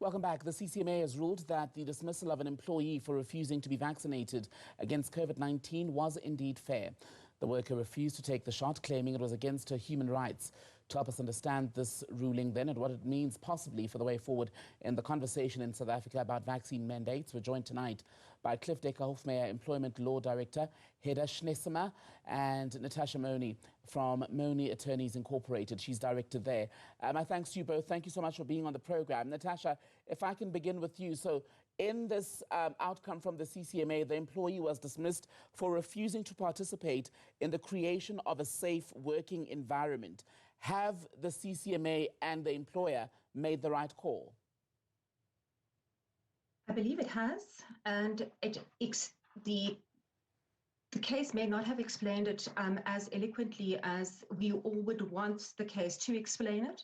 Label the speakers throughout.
Speaker 1: Welcome back. The CCMA has ruled that the dismissal of an employee for refusing to be vaccinated against COVID-19 was indeed fair. The worker refused to take the shot, claiming it was against her human rights. To help us understand this ruling then and what it means possibly for the way forward in the conversation in South Africa about vaccine mandates, we're joined tonight by Cliff Decker-Hofmeyer, Employment Law Director, Hedda Schensema, and Natasha Moni from Moni Attorneys Incorporated. She's director there. My thanks to you both. Thank you so much for being on the program. Natasha, if I can begin with you. So in this outcome from the CCMA, the employee was dismissed for refusing to participate in the creation of a safe working environment. Have the CCMA and the employer made the right call?
Speaker 2: I believe it has, and the case may not have explained it as eloquently as we all would want the case to explain it.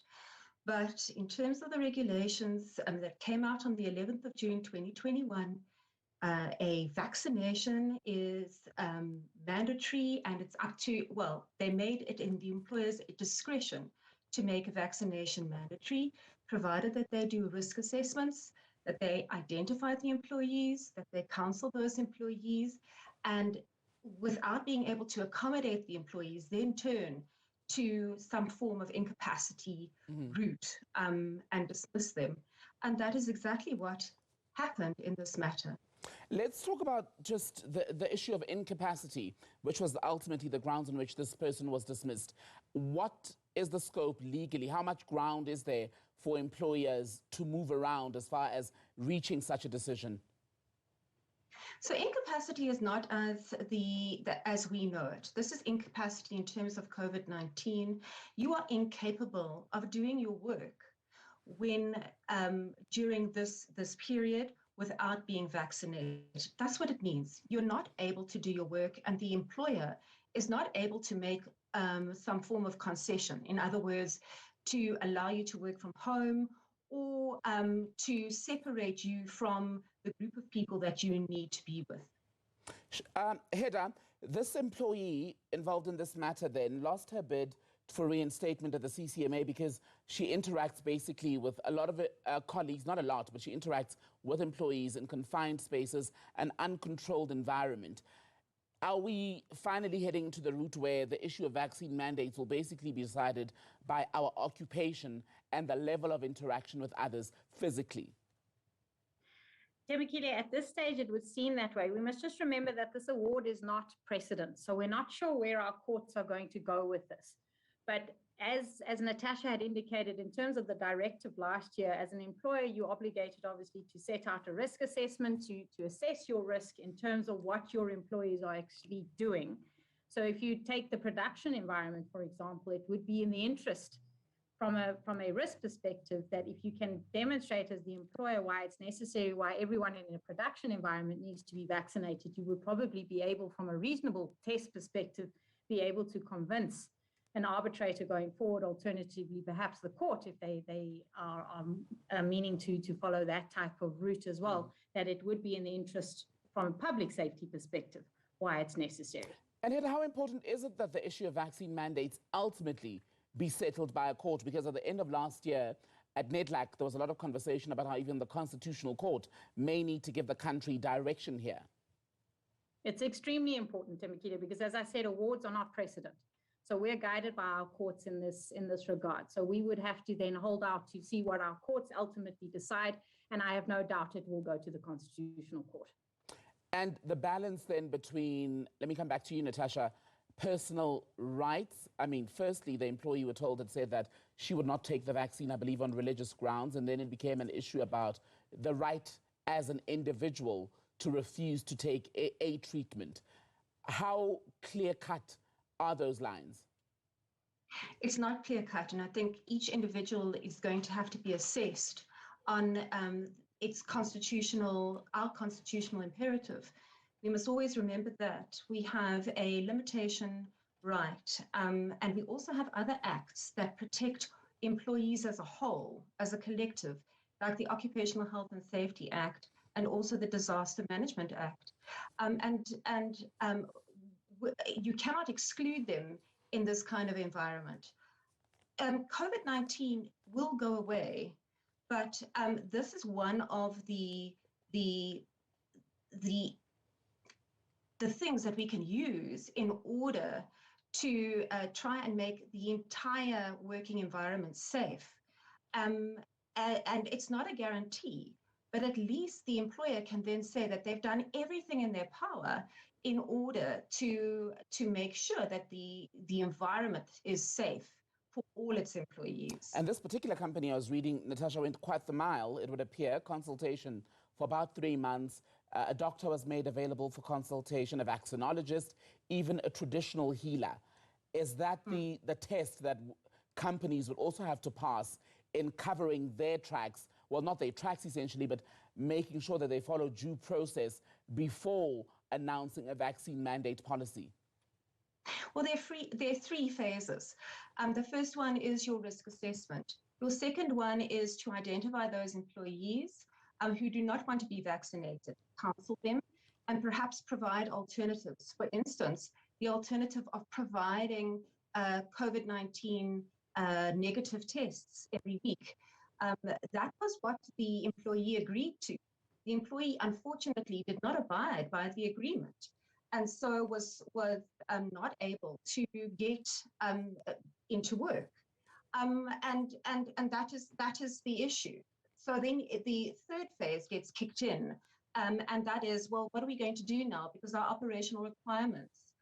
Speaker 2: But in terms of the regulations that came out on the 11th of June 2021, a vaccination is mandatory, and it's up to, well, they made it in the employer's discretion to make a vaccination mandatory, provided that they do risk assessments, that they identify the employees, that they counsel those employees, and without being able to accommodate the employees, then turn to some form of incapacity route and dismiss them. And that is exactly what happened in this matter.
Speaker 1: Let's talk about just the issue of incapacity, which was ultimately the grounds on which this person was dismissed. What is the scope legally? How much ground is there for employers to move around as far as reaching such a decision?
Speaker 2: So incapacity is not as as we know it. This is incapacity in terms of COVID-19. You are incapable of doing your work when during this period without being vaccinated. That's what it means. You're not able to do your work, and the employer is not able to make some form of concession. In other words, to allow you to work from home or to separate you from the group of people that you need to be with.
Speaker 1: Hedda, this employee involved in this matter then lost her bid for reinstatement at the CCMA because she interacts basically with a lot of colleagues, not a lot, but she interacts with employees in confined spaces, an uncontrolled environment. Are we finally heading to the route where the issue of vaccine mandates will basically be decided by our occupation and the level of interaction with others physically?
Speaker 3: Temekile, at this stage, it would seem that way. We must just remember that this award is not precedent. So we're not sure where our courts are going to go with this. But as Natasha had indicated, in terms of the directive last year, as an employer, you're obligated, obviously, to set out a risk assessment, to assess your risk in terms of what your employees are actually doing. So if you take the production environment, for example, it would be in the interest from a risk perspective that if you can demonstrate as the employer why it's necessary, why everyone in a production environment needs to be vaccinated, you would probably be able, from a reasonable test perspective, be able to convince an arbitrator going forward, alternatively, perhaps the court, if they are meaning to follow that type of route as well, that it would be in the interest from a public safety perspective, why it's necessary.
Speaker 1: And yet, how important is it that the issue of vaccine mandates ultimately be settled by a court? Because at the end of last year, at NEDLAC, there was a lot of conversation about how even the Constitutional Court may need to give the country direction here.
Speaker 3: It's extremely important, Temekile, because as I said, awards are not precedent. So we're guided by our courts in this regard. So we would have to then hold out to see what our courts ultimately decide. And I have no doubt it will go to the Constitutional Court.
Speaker 1: And the balance then between, let me come back to you, Natasha, personal rights. I mean, firstly, the employee, we're told, had said that she would not take the vaccine, I believe, on religious grounds. And then it became an issue about the right as an individual to refuse to take a treatment. How clear-cut are those lines?
Speaker 2: It's not clear-cut, and I think each individual is going to have to be assessed on our constitutional imperative. We must always remember that we have a limitation right, and we also have other acts that protect employees as a whole, as a collective, like the Occupational Health and Safety Act and also the Disaster Management Act. You cannot exclude them in this kind of environment. COVID-19 will go away But this is one of the things that we can use in order to try and make the entire working environment safe. And it's not a guarantee, but at least the employer can then say that they've done everything in their power in order to make sure that the environment is safe for all its employees.
Speaker 1: And this particular company I was reading, Natasha, went quite the mile, it would appear, consultation for about 3 months. A doctor was made available for consultation, a vaccinologist, even a traditional healer. Is that the test that companies would also have to pass in covering their tracks? Well, not their tracks essentially, but making sure that they follow due process before announcing a vaccine mandate policy?
Speaker 2: Well, there are 3 phases. The first one is your risk assessment. Your second one is to identify those employees who do not want to be vaccinated, counsel them, and perhaps provide alternatives. For instance, the alternative of providing COVID-19 negative tests every week. That was what the employee agreed to. The employee, unfortunately, did not abide by the agreement, and so was not able to get into work. And that is the issue. So then the third phase gets kicked in, and that is, well, what are we going to do now? Because our operational requirements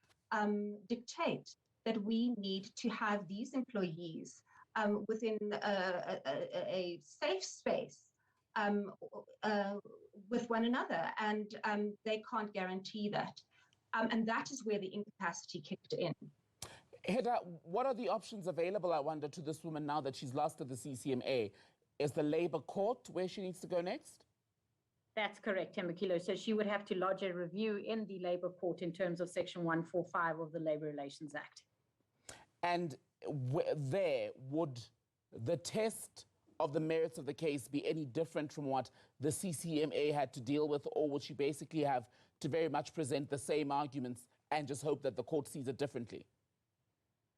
Speaker 2: dictate that we need to have these employees within a safe space with one another, and they can't guarantee that. And that is where the incapacity kicked in.
Speaker 1: Hedda, what are the options available, I wonder, to this woman now that she's lost to the CCMA? Is the Labour Court where she needs to go next?
Speaker 3: That's correct, Thembekile. So she would have to lodge a review in the Labour Court in terms of Section 145 of the Labour Relations Act.
Speaker 1: And there, would the test of the merits of the case be any different from what the CCMA had to deal with, or would she basically have to very much present the same arguments and just hope that the court sees it differently?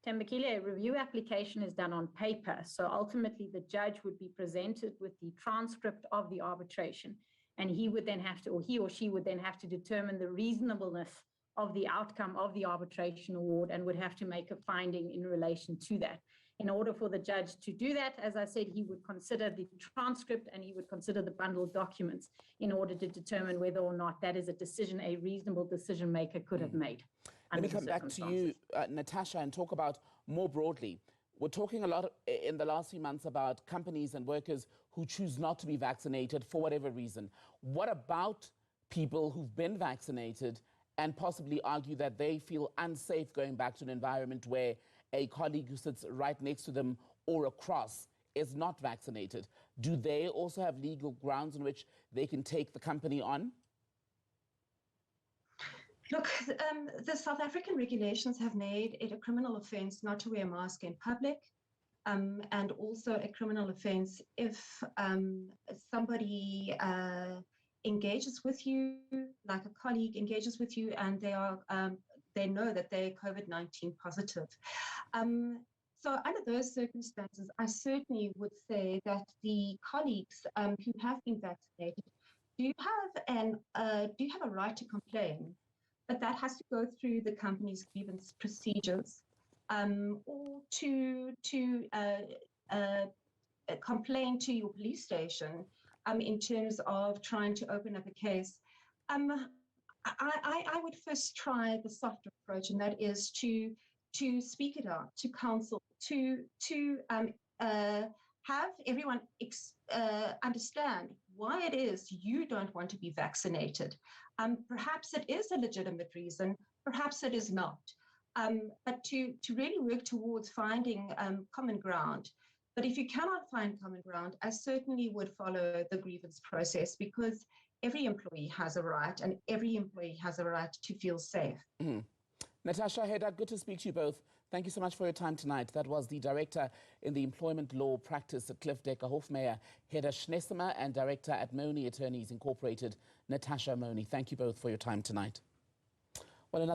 Speaker 3: Thembekile, a review application is done on paper, so ultimately the judge would be presented with the transcript of the arbitration, and he would then have to, or he or she would then have to determine the reasonableness of the outcome of the arbitration award and would have to make a finding in relation to that. In order for the judge to do that, as I said, he would consider the transcript and he would consider the bundled documents in order to determine whether or not that is a decision a reasonable decision maker could have made.
Speaker 1: Let me come back to you, Natasha, and talk about more broadly. We're talking a lot in the last few months about companies and workers who choose not to be vaccinated for whatever reason. What about people who've been vaccinated and possibly argue that they feel unsafe going back to an environment where a colleague who sits right next to them or across is not vaccinated? Do they also have legal grounds on which they can take the company on?
Speaker 2: Look, the South African regulations have made it a criminal offence not to wear a mask in public, and also a criminal offence if somebody engages with you, like a colleague engages with you, and they know that they're COVID-19 positive. So under those circumstances, I certainly would say that the colleagues who have been vaccinated do have a right to complain. But that has to go through the company's grievance procedures, or to complain to your police station in terms of trying to open up a case. I would first try the softer approach, and that is to speak it out, to counsel, to have everyone understand why it is you don't want to be vaccinated. Perhaps it is a legitimate reason, perhaps it is not. But to really work towards finding common ground. But if you cannot find common ground, I certainly would follow the grievance process, because every employee has a right, and every employee has a right to feel safe.
Speaker 1: Mm-hmm. Natasha, Hedda, good to speak to you both. Thank you so much for your time tonight. That was the Director in the Employment Law Practice at Cliff Decker Hofmeyer, Hedda Schensema, and Director at Money Attorneys Incorporated, Natasha Money. Thank you both for your time tonight.